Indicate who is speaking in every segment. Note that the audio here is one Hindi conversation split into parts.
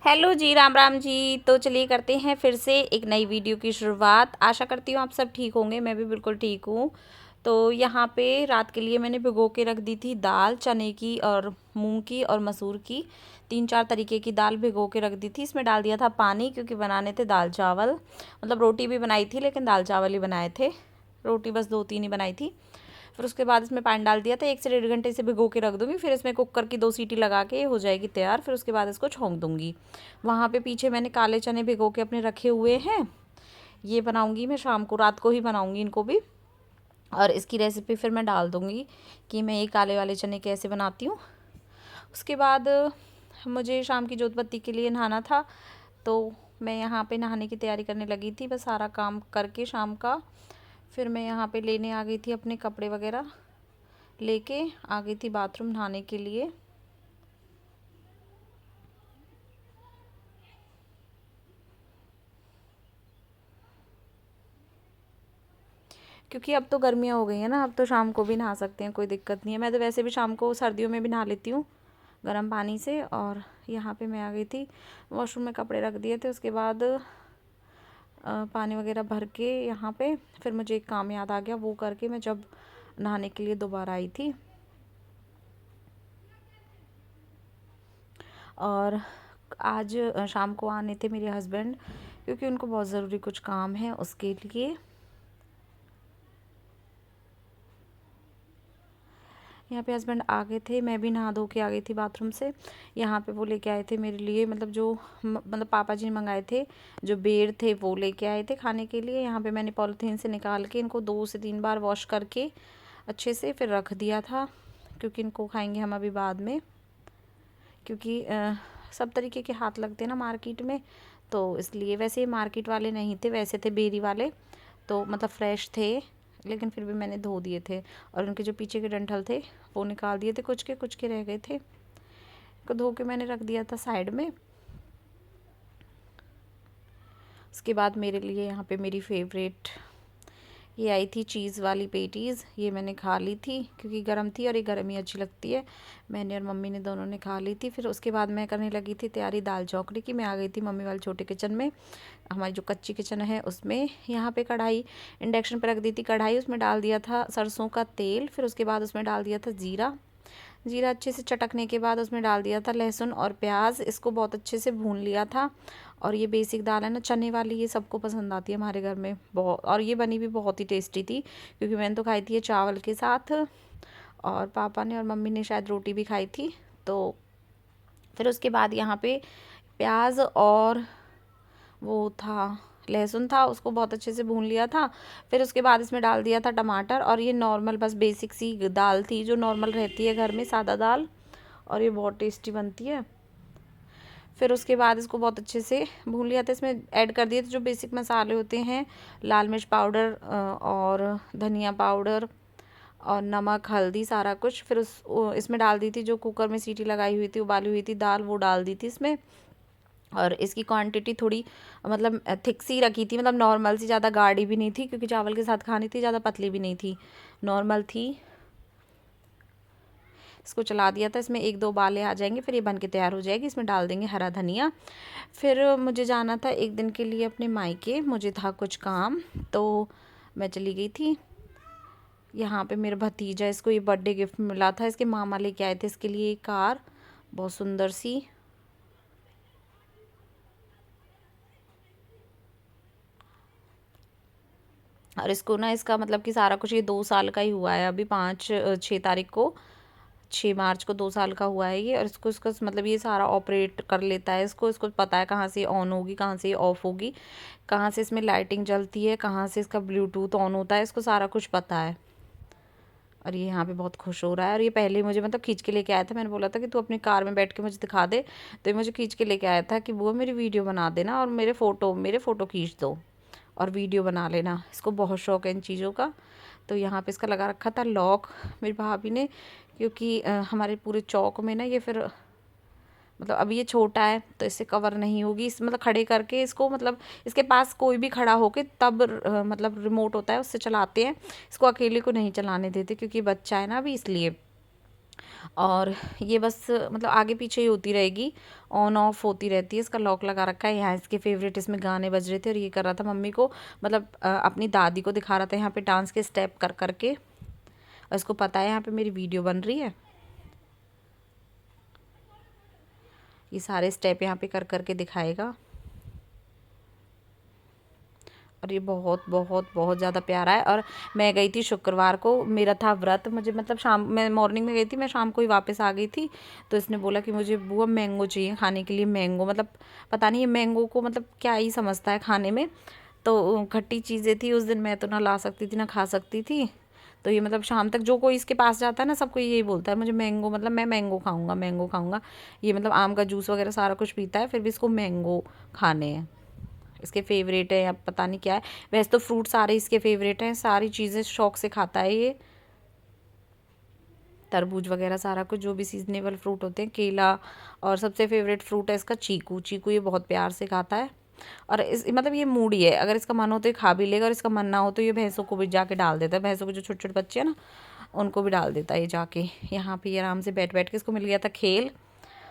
Speaker 1: हेलो जी, राम राम जी। तो चलिए करते हैं फिर से एक नई वीडियो की शुरुआत। आशा करती हूँ आप सब ठीक होंगे, मैं भी बिल्कुल ठीक हूँ। तो यहाँ पे रात के लिए मैंने भिगो के रख दी थी दाल, चने की और मूंग की और मसूर की। 3-4 तरीके की दाल भिगो के रख दी थी। इसमें डाल दिया था पानी क्योंकि बनाने थे दाल चावल। मतलब रोटी भी बनाई थी लेकिन दाल चावल ही बनाए थे। रोटी बस 2-3 ही बनाई थी। फिर उसके बाद इसमें पानी डाल दिया था। 1 से 1.5 घंटे से भिगो के रख दूँगी। फिर इसमें कुकर की 2 सीटी लगा के हो जाएगी तैयार। फिर उसके बाद इसको छौंक दूँगी। वहाँ पे पीछे मैंने काले चने भिगो के अपने रखे हुए हैं। ये बनाऊँगी मैं शाम को, रात को ही बनाऊँगी इनको भी। और इसकी रेसिपी फिर मैं डाल दूँगी कि मैं ये काले वाले चने कैसे बनाती हूँ। उसके बाद मुझे शाम की जोत बत्ती के लिए नहाना था, तो मैं यहाँ पे नहाने की तैयारी करने लगी थी। बस सारा काम करके शाम का फिर मैं यहाँ पे लेने आ गई थी, अपने कपड़े वगैरह लेके आ गई थी बाथरूम नहाने के लिए। क्योंकि अब तो गर्मियाँ हो गई हैं ना, अब तो शाम को भी नहा सकते हैं, कोई दिक्कत नहीं है। मैं तो वैसे भी शाम को सर्दियों में भी नहा लेती हूँ गर्म पानी से। और यहाँ पे मैं आ गई थी, वॉशरूम में कपड़े रख दिए थे। उसके बाद पानी वगैरह भर के यहाँ पे फिर मुझे एक काम याद आ गया, वो करके मैं जब नहाने के लिए दोबारा आई थी। और आज शाम को आने थे मेरे हस्बैंड, क्योंकि उनको बहुत ज़रूरी कुछ काम है उसके लिए। यहाँ पे हस्बैंड आ गए थे, मैं भी नहा धो के आ गई थी बाथरूम से। यहाँ पे वो लेके आए थे मेरे लिए, मतलब जो मतलब पापा जी ने मंगाए थे, जो बेर थे वो लेके आए थे खाने के लिए। यहाँ पे मैंने पॉलीथीन से निकाल के इनको 2 से 3 बार वॉश करके अच्छे से फिर रख दिया था, क्योंकि इनको खाएंगे हम अभी बाद में। क्योंकि सब तरीके के हाथ लगते हैं ना मार्केट में, तो इसलिए। वैसे मार्केट वाले नहीं थे, वैसे थे बेरी वाले, तो मतलब फ्रेश थे, लेकिन फिर भी मैंने धो दिए थे। और उनके जो पीछे के डंठल थे वो निकाल दिए थे, कुछ के रह गए थे, को धो के मैंने रख दिया था साइड में। उसके बाद मेरे लिए यहाँ पे मेरी फेवरेट ये आई थी चीज़ वाली पेटीज़। ये मैंने खा ली थी क्योंकि गर्म थी और ये गर्म ही अच्छी लगती है। मैंने और मम्मी ने दोनों ने खा ली थी। फिर उसके बाद मैं करने लगी थी तैयारी दाल चौकड़ी की। मैं आ गई थी मम्मी वाले छोटे किचन में, हमारी जो कच्ची किचन है उसमें। यहाँ पे कढ़ाई इंडक्शन पर रख दी थी कढ़ाई, उसमें डाल दिया था सरसों का तेल। फिर उसके बाद उसमें डाल दिया था ज़ीरा। जीरा अच्छे से चटकने के बाद उसमें डाल दिया था लहसुन और प्याज। इसको बहुत अच्छे से भून लिया था। और ये बेसिक दाल है ना, चने वाली, ये सबको पसंद आती है हमारे घर में बहुत। और ये बनी भी बहुत ही टेस्टी थी, क्योंकि मैंने तो खाई थी ये चावल के साथ, और पापा ने और मम्मी ने शायद रोटी भी खाई थी। तो फिर उसके बाद यहाँ पे प्याज और वो था लहसुन था, उसको बहुत अच्छे से भून लिया था। फिर उसके बाद इसमें डाल दिया था टमाटर। और ये नॉर्मल बस बेसिक सी दाल थी जो नॉर्मल रहती है घर में, सादा दाल, और ये बहुत टेस्टी बनती है। फिर उसके बाद इसको बहुत अच्छे से भून लिया था। इसमें ऐड कर दिए थे जो बेसिक मसाले होते हैं, लाल मिर्च पाउडर और धनिया पाउडर और नमक, हल्दी, सारा कुछ। फिर इसमें डाल दी थी जो कुकर में सीटी लगाई हुई थी, उबाली हुई थी दाल, वो डाल दी थी इसमें। और इसकी क्वांटिटी थोड़ी मतलब थिक सी रखी थी, मतलब नॉर्मल सी, ज़्यादा गाढ़ी भी नहीं थी क्योंकि चावल के साथ खानी थी, ज़्यादा पतली भी नहीं थी, नॉर्मल थी। इसको चला दिया था। इसमें 1-2 उबाले आ जाएंगे, फिर ये बन के तैयार हो जाएगी। इसमें डाल देंगे हरा धनिया। फिर मुझे जाना था एक दिन के लिए अपने मायके, मुझे था कुछ काम, तो मैं चली गई थी। यहाँ पे मेरा भतीजा, इसको ये बर्थडे गिफ्ट मिला था, इसके मामा लेके आए थे इसके लिए एक कार, बहुत सुंदर सी। और इसको ना, इसका मतलब कि सारा कुछ ये 2 साल का ही हुआ है अभी, 6 तारीख को, 6 मार्च को 2 साल का हुआ है ये। और इसको इसका मतलब ये सारा ऑपरेट कर लेता है। इसको पता है कहाँ से ऑन होगी, कहाँ से ऑफ़ होगी, कहाँ से इसमें लाइटिंग जलती है, कहाँ से इसका ब्लूटूथ ऑन होता है, इसको सारा कुछ पता है। और ये यहाँ पे बहुत खुश हो रहा है। और ये पहले मुझे मतलब खींच के लेके आया था, मैंने बोला था कि तू अपनी कार में बैठ के मुझे दिखा दे, तो ये मुझे खींच के लेके आया था कि वो मेरी वीडियो बना देना और मेरे फ़ोटो खींच दो और वीडियो बना लेना। इसको बहुत शौक है इन चीज़ों का। तो यहाँ पे इसका लगा रखा था लॉक मेरी भाभी ने, क्योंकि हमारे पूरे चौक में ना ये फिर मतलब अभी ये छोटा है तो इससे कवर नहीं होगी। इस मतलब खड़े करके इसको, मतलब इसके पास कोई भी खड़ा होके तब मतलब रिमोट होता है उससे चलाते हैं। इसको अकेले को नहीं चलाने देते क्योंकि बच्चा है ना अभी, इसलिए। और ये बस मतलब आगे पीछे ही होती रहेगी, ऑन ऑफ होती रहती है। इसका लॉक लगा रखा है। यहाँ इसके फेवरेट इसमें गाने बज रहे थे और ये कर रहा था मम्मी को, मतलब अपनी दादी को दिखा रहा था यहाँ पे डांस के स्टेप कर करके। और इसको पता है यहाँ पे मेरी वीडियो बन रही है। ये सारे स्टेप यहाँ पे कर करके दिखाएगा। और ये बहुत बहुत बहुत ज़्यादा प्यारा है। और मैं गई थी शुक्रवार को, मेरा था व्रत, मुझे मतलब शाम मैं मॉर्निंग में गई थी, मैं शाम को ही वापस आ गई थी। तो इसने बोला कि मुझे बुआ मैंगो चाहिए खाने के लिए। मैंगो मतलब पता नहीं ये मैंगो को मतलब क्या ही समझता है खाने में। तो खट्टी चीज़ें थी उस दिन, मैं तो ना ला सकती थी ना खा सकती थी। तो ये मतलब शाम तक जो कोई इसके पास जाता है ना, सबको यही बोलता है मुझे मैंगो, मतलब मैं मैंगो खाऊंगा, मैंगो खाऊंगा। ये मतलब आम का जूस वगैरह सारा कुछ पीता है, फिर भी इसको मैंगो खाने हैं। इसके फेवरेट है या पता नहीं क्या है। वैसे तो फ्रूट सारे इसके फेवरेट हैं, सारी चीज़ें शौक से खाता है ये। तरबूज वगैरह सारा कुछ जो भी सीजनेबल फ्रूट होते हैं, केला। और सबसे फेवरेट फ्रूट है इसका चीकू। चीकू ये बहुत प्यार से खाता है। और इस मतलब ये मूडी है, अगर इसका मन हो तो ये खा भी लेगा, और इसका मन ना हो तो ये भैंसों को भी जाके डाल देता है। भैंसों के जो छोटे छोटे बच्चे हैं ना, उनको भी डाल देता है ये जाके। यहाँ पे ये आराम से बैठ बैठ के इसको मिल गया था खेल,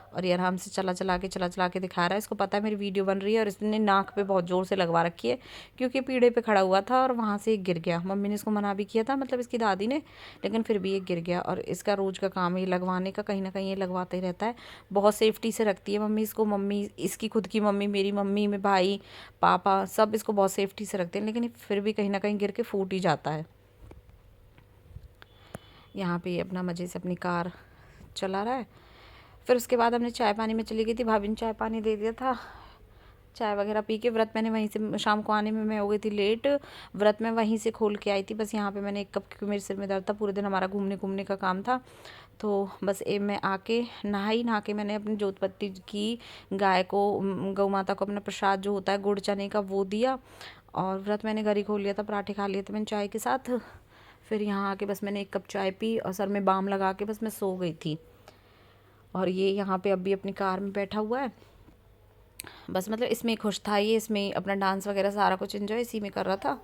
Speaker 1: और ये आराम से चला चला के दिखा रहा है। इसको पता है मेरी वीडियो बन रही है। और इसने नाक पे बहुत ज़ोर से लगवा रखी है, क्योंकि पीढ़े पे खड़ा हुआ था और वहाँ से एक गिर गया। मम्मी ने इसको मना भी किया था, मतलब इसकी दादी ने, लेकिन फिर भी एक गिर गया। और इसका रोज़ का काम है ये लगवाने का, कहीं ना कहीं ये लगवाता ही रहता है। बहुत सेफ्टी से रखती है मम्मी इसको। मम्मी इसकी खुद की मम्मी, मेरी मम्मी, मेरे भाई, पापा, सब इसको बहुत सेफ्टी से रखते हैं, लेकिन फिर भी कहीं ना कहीं गिर के फूट ही जाता है। यहाँ पे ये अपना मज़े से अपनी कार चला रहा है। फिर उसके बाद हमने चाय पानी में चली गई थी, भाभी ने चाय पानी दे दिया था। चाय वगैरह पी के व्रत मैंने वहीं से, शाम को आने में मैं हो गई थी लेट, व्रत मैं वहीं से खोल के आई थी। बस यहाँ पे मैंने एक कप, क्योंकि मेरे सिर में दर्द था, पूरे दिन हमारा घूमने घूमने का काम था। तो बस मैं आके नहाई, नहा के मैंने अपनी जोत पत्ती की, गाय को, गौ माता को अपना प्रसाद जो होता है गुड़ चने का वो दिया। और व्रत मैंने घर ही खोल लिया था, पराठे खा लिए थे मैंने चाय के साथ। फिर यहाँ आके बस मैंने एक कप चाय पी और सर में बाम लगा के बस मैं सो गई थी। और ये यहाँ पे अभी अपनी कार में बैठा हुआ है। बस मतलब इसमें खुश था ये, इसमें अपना डांस वगैरह सारा कुछ एंजॉय इसी में कर रहा था।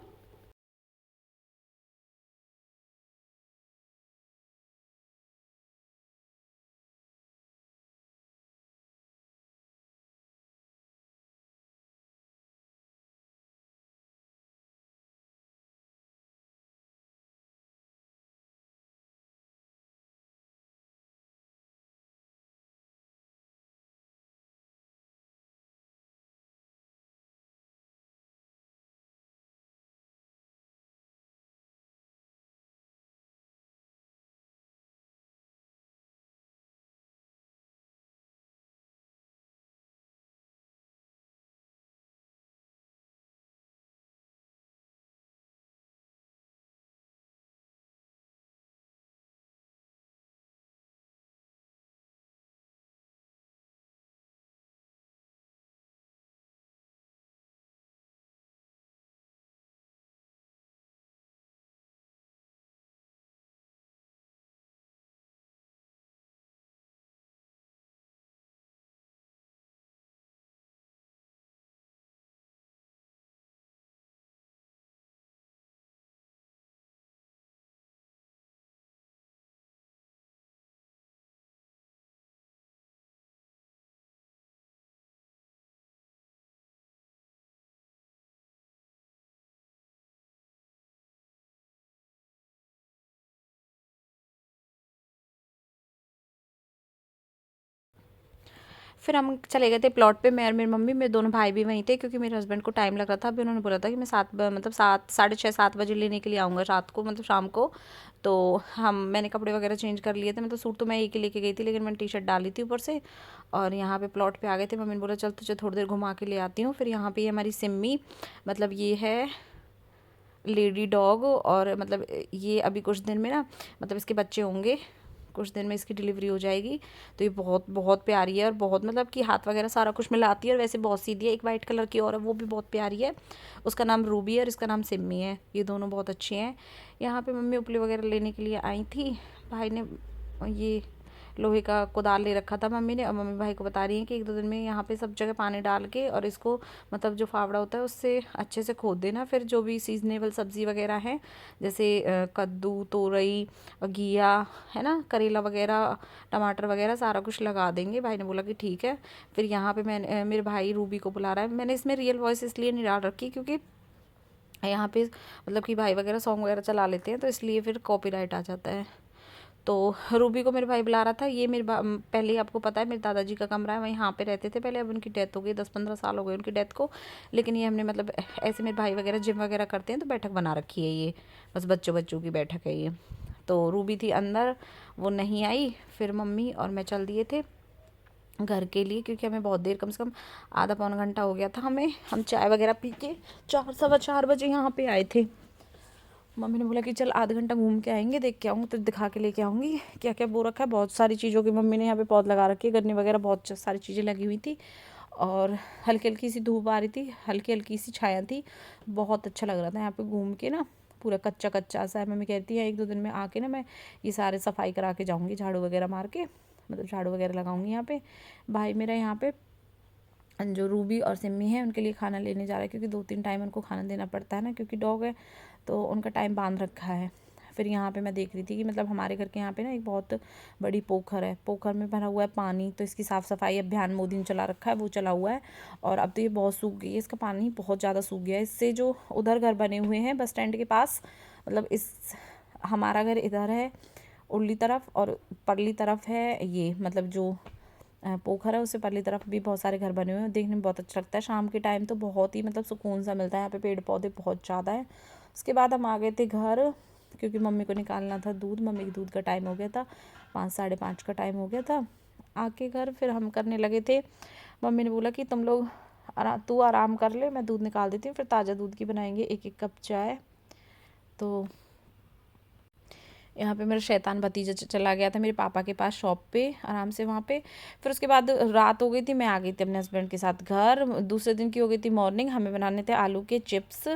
Speaker 1: फिर हम चले गए थे प्लॉट पे, मैं और मेरी मम्मी, मेरे दोनों भाई भी वहीं थे, क्योंकि मेरे हस्बैंड को टाइम लग रहा था। अभी उन्होंने बोला था कि मैं मतलब 7, 6:30, 7 बजे लेने के लिए आऊँगा रात को, मतलब शाम को। तो मैंने कपड़े वगैरह चेंज कर लिए थे, मतलब सूट तो मैं एक ही लेके गई थी, लेकिन मैंने टी शर्ट डाली थी ऊपर से। और यहाँ पे प्लॉट पे आ गए थे। मम्मी ने बोला चल तुझे थोड़ी देर घुमा के ले आती हूँ। फिर यहाँ पे ये हमारी सिम्मी, मतलब ये है लेडी डॉग। और मतलब ये अभी कुछ दिन में ना, मतलब इसके बच्चे होंगे, कुछ दिन में इसकी डिलीवरी हो जाएगी। तो ये बहुत बहुत प्यारी है, और बहुत मतलब कि हाथ वगैरह सारा कुछ मिलाती है, और वैसे बहुत सीधी है। एक वाइट कलर की और है, वो भी बहुत प्यारी है। उसका नाम रूबी है और इसका नाम सिम्मी है। ये दोनों बहुत अच्छे हैं। यहाँ पे मम्मी उपले वगैरह लेने के लिए आई थी। भाई ने ये लोहे का कुदाल ले रखा था मम्मी ने, और मम्मी भाई को बता रही हैं कि 1-2 दिन में यहाँ पे सब जगह पानी डाल के और इसको मतलब जो फावड़ा होता है उससे अच्छे से खोद देना। फिर जो भी सीजनेबल सब्ज़ी वगैरह है जैसे कद्दू, तोरई, घिया, है ना, करेला वगैरह, टमाटर वगैरह सारा कुछ लगा देंगे। भाई ने बोला कि ठीक है। फिर यहाँ पे मैं मेरे भाई रूबी को बुला रहा है। मैंने इसमें रियल वॉइस इसलिए नहीं डाल रखी क्योंकि यहाँ पे मतलब कि भाई वगैरह सॉन्ग वगैरह चला लेते हैं, तो इसलिए फिर कॉपीराइट आ जाता है। तो रूबी को मेरे भाई बुला रहा था। ये पहले ही आपको पता है मेरे दादाजी का कमरा है, वहीं यहाँ पे रहते थे पहले। अब उनकी डेथ हो गई, 10-15 साल हो गए उनकी डेथ को। लेकिन ये हमने मतलब ऐसे मेरे भाई वगैरह जिम वगैरह करते हैं तो बैठक बना रखी है ये, बस बच्चों बच्चों की बैठक है ये। तो रूबी थी अंदर, वो नहीं आई। फिर मम्मी और मैं चल दिए थे घर के लिए, क्योंकि हमें बहुत देर, कम से कम आधा पौना घंटा हो गया था हमें। हम चाय वगैरह पी के 4, 4:15 बजे यहाँ पे आए थे। मम्मी ने बोला कि चल आधा घंटा घूम के आएंगे, देख के आऊँगी, तो दिखा के लेके आऊँगी क्या क्या बो रखा है। बहुत सारी चीज़ों की मम्मी ने यहाँ पे पौध लगा रखी है, गन्ने वगैरह बहुत सारी चीज़ें लगी हुई थी, और हल्की हल्की सी धूप आ रही थी, हल्की हल्की सी छाया थी। बहुत अच्छा लग रहा था यहाँ पे घूम के ना, पूरा कच्चा कच्चा सा है। मम्मी कहती है 1-2 दिन में आके ना मैं ये सारे सफाई करा के जाऊँगी, झाड़ू वगैरह मार के, मतलब झाड़ू वगैरह लगाऊंगी यहाँ पे। भाई मेरा यहाँ पे जो रूबी और सिम्मी है उनके लिए खाना लेने जा रहा है, क्योंकि 2-3 टाइम उनको खाना देना पड़ता है ना, क्योंकि डॉग है तो उनका टाइम बांध रखा है। फिर यहाँ पे मैं देख रही थी कि मतलब हमारे घर के यहाँ पे ना एक बहुत बड़ी पोखर है, पोखर में भरा हुआ है पानी, तो इसकी साफ़ सफाई अभियान मोदी ने चला रखा है, वो चला हुआ है। और अब तो ये बहुत सूख गई है, इसका पानी बहुत ज़्यादा सूख गया है। इससे जो उधर घर बने हुए हैं बस स्टैंड के पास, मतलब इस हमारा घर इधर है उर्ली तरफ, और परली तरफ है ये, मतलब जो पोखर है उससे परली तरफ भी बहुत सारे घर बने हुए हैं। देखने में बहुत अच्छा लगता है। शाम के टाइम तो बहुत ही मतलब सुकून सा मिलता है। यहाँ पे पेड़ पौधे बहुत ज़्यादा है। उसके बाद हम आ गए थे घर, क्योंकि मम्मी को निकालना था दूध। मम्मी के दूध का टाइम हो गया था, 5, 5:30 का टाइम हो गया था। आके घर फिर हम करने लगे थे। मम्मी ने बोला कि तुम लोग तू आराम कर ले, मैं दूध निकाल देती हूँ, फिर ताज़ा दूध की बनाएंगे 1-1 कप चाय। तो यहाँ पे मेरा शैतान भतीजा चला गया था मेरे पापा के पास शॉप पे आराम से वहाँ पे। फिर उसके बाद रात हो गई थी, मैं आ गई थी अपने हस्बैंड के साथ घर। दूसरे दिन की हो गई थी मॉर्निंग, हमें बनाने थे आलू के चिप्स,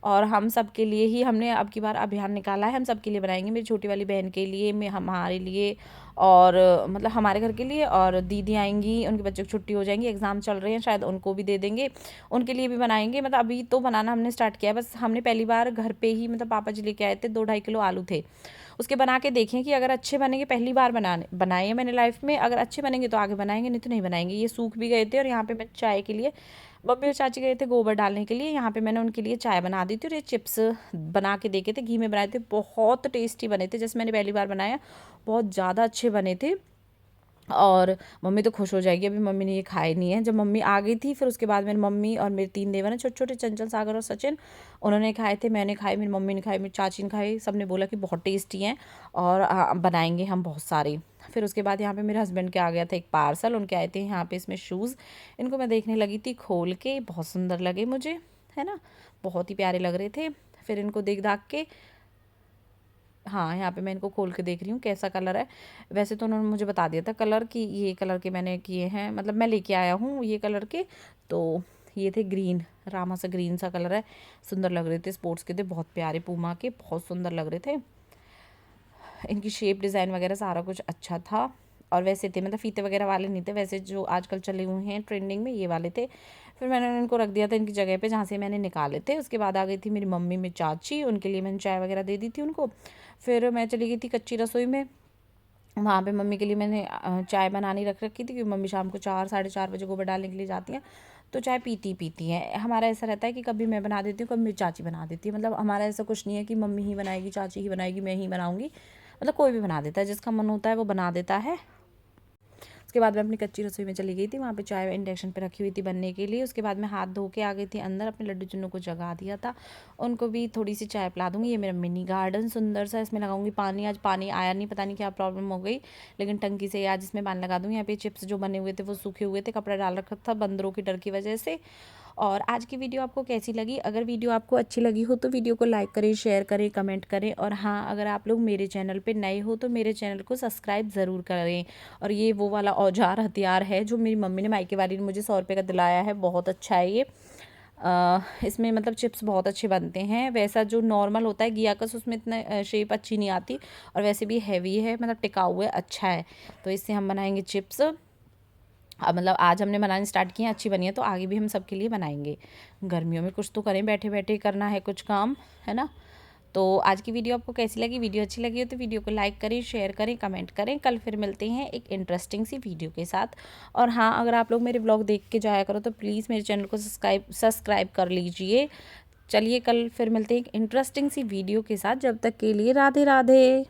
Speaker 1: और हम सब के लिए ही हमने अब की बार अभियान निकाला है, हम सब के लिए बनाएंगे। मेरी छोटी वाली बहन के लिए, मैं हमारे लिए, और मतलब हमारे घर के लिए, और दीदी आएंगी, उनके बच्चों की छुट्टी हो जाएंगी, एग्ज़ाम चल रहे हैं शायद, उनको भी दे देंगे, उनके लिए भी बनाएंगे। मतलब अभी तो बनाना हमने स्टार्ट किया है, बस हमने पहली बार घर पे ही, मतलब पापा जी लेके आए थे 2-2.5 किलो आलू थे, उसके बना के देखें कि अगर अच्छे बनेंगे। पहली बार बनाए हैं मैंने लाइफ में, अगर अच्छे बनेंगे तो आगे बनाएंगे, नहीं तो नहीं बनाएंगे। ये सूख भी गए थे, और यहाँ पे मैं चाय के लिए, मम्मी और चाची गए थे गोबर डालने के लिए, यहाँ पे मैंने उनके लिए चाय बना दी थी, और ये चिप्स बना के देखे थे, घी में बनाए थे, बहुत टेस्टी बने थे, जैसे मैंने पहली बार बनाया, बहुत ज़्यादा अच्छे बने थे। और मम्मी तो खुश हो जाएगी, अभी मम्मी ने ये खाए नहीं है। जब मम्मी आ गई थी, फिर उसके बाद मेरी मम्मी और मेरे 3 देवर हैं छोटे छोटे, चंचल, सागर और सचिन, उन्होंने खाए थे, मैंने खाए, मेरी मम्मी ने खाए, मेरी चाची ने खाए, सब ने बोला कि बहुत टेस्टी हैं, और बनाएंगे हम बहुत सारे। फिर उसके बाद यहाँ पे मेरे हस्बैंड के आ गया था एक पार्सल, उनके आए थे यहाँ पे इसमें शूज़। इनको मैं देखने लगी थी खोल के, बहुत सुंदर लगे मुझे, है ना, बहुत ही प्यारे लग रहे थे। फिर इनको देख दाख के, हाँ, यहाँ पे मैं इनको खोल के देख रही हूँ कैसा कलर है। वैसे तो उन्होंने मुझे बता दिया था कलर, कि ये कलर के मैंने किए हैं, मतलब मैं लेके आया हूँ ये कलर के। तो ये थे ग्रीन, रामा सा ग्रीन सा कलर है, सुंदर लग रहे थे, स्पोर्ट्स के थे, बहुत प्यारे, पूमा के, बहुत सुंदर लग रहे थे। इनकी शेप डिज़ाइन वगैरह सारा कुछ अच्छा था, और वैसे थे, मतलब फीते वगैरह वाले नहीं थे, वैसे जो आजकल चले हुए हैं ट्रेंडिंग में, ये वाले थे। फिर मैंने इनको रख दिया था इनकी जगह पे जहाँ से मैंने निकाले थे। उसके बाद आ गई थी मेरी मम्मी, मेरी चाची, उनके लिए मैंने चाय वगैरह दे दी थी उनको। फिर मैं चली गई थी कच्ची रसोई में, वहाँ पे मम्मी के लिए मैंने चाय बनानी रख रखी थी, क्योंकि मम्मी शाम को 4, 4:30 बजे गोबर डालने के लिए जाती हैं, तो चाय पीती हैं। हमारा ऐसा रहता है कि कभी मैं बना देती हूँ, कभी मेरी चाची बना देती है, मतलब हमारा ऐसा कुछ नहीं है कि मम्मी ही बनाएगी, चाची ही बनाएगी, मैं ही बनाऊँगी, मतलब कोई भी बना देता है, जिसका मन होता है वो बना देता है। उसके बाद मैं अपनी कच्ची रसोई में चली गई थी, वहाँ पे चाय इंडक्शन पे रखी हुई थी बनने के लिए। उसके बाद मैं हाथ धो के आ गई थी अंदर, अपने लड्डू चुन्नू को जगा दिया था, उनको भी थोड़ी सी चाय पिला दूँगी। ये मेरा मिनी गार्डन सुंदर सा, इसमें लगाऊंगी पानी। आज पानी आया नहीं, पता नहीं क्या प्रॉब्लम हो गई, लेकिन टंकी से आज इसमें पानी लगा दूँगी। यहाँ पे चिप्स जो बने हुए थे वो सूखे हुए थे, कपड़ा डाल रखा था बंदरों की डर की वजह से। और आज की वीडियो आपको कैसी लगी? अगर वीडियो आपको अच्छी लगी हो तो वीडियो को लाइक करें, शेयर करें, कमेंट करें, और हाँ, अगर आप लोग मेरे चैनल पे नए हो तो मेरे चैनल को सब्सक्राइब ज़रूर करें। और ये वो वाला औजार हथियार है जो मेरी मम्मी ने मायके वाली ने मुझे 100 रुपये का दिलाया है, बहुत अच्छा है ये। इसमें मतलब चिप्स बहुत अच्छे बनते हैं। वैसा जो नॉर्मल होता है गियाकस उसमें इतना शेप अच्छी नहीं आती, और वैसे भी हैवी है, मतलब टिकाऊ है, अच्छा है। तो इससे हम बनाएंगे चिप्स। अब मतलब आज हमने बनानी स्टार्ट की है, अच्छी बनी है तो आगे भी हम सबके लिए बनाएंगे। गर्मियों में कुछ तो करें, बैठे बैठे करना है कुछ काम, है ना। तो आज की वीडियो आपको कैसी लगी? वीडियो अच्छी लगी हो तो वीडियो को लाइक करें, शेयर करें, कमेंट करें। कल फिर मिलते हैं एक इंटरेस्टिंग सी वीडियो के साथ। और हाँ, अगर आप लोग मेरे ब्लॉग देख के जाया करो तो प्लीज़ मेरे चैनल को सब्सक्राइब कर लीजिए। चलिए कल फिर मिलते हैं एक इंटरेस्टिंग सी वीडियो के साथ। जब तक के लिए राधे राधे।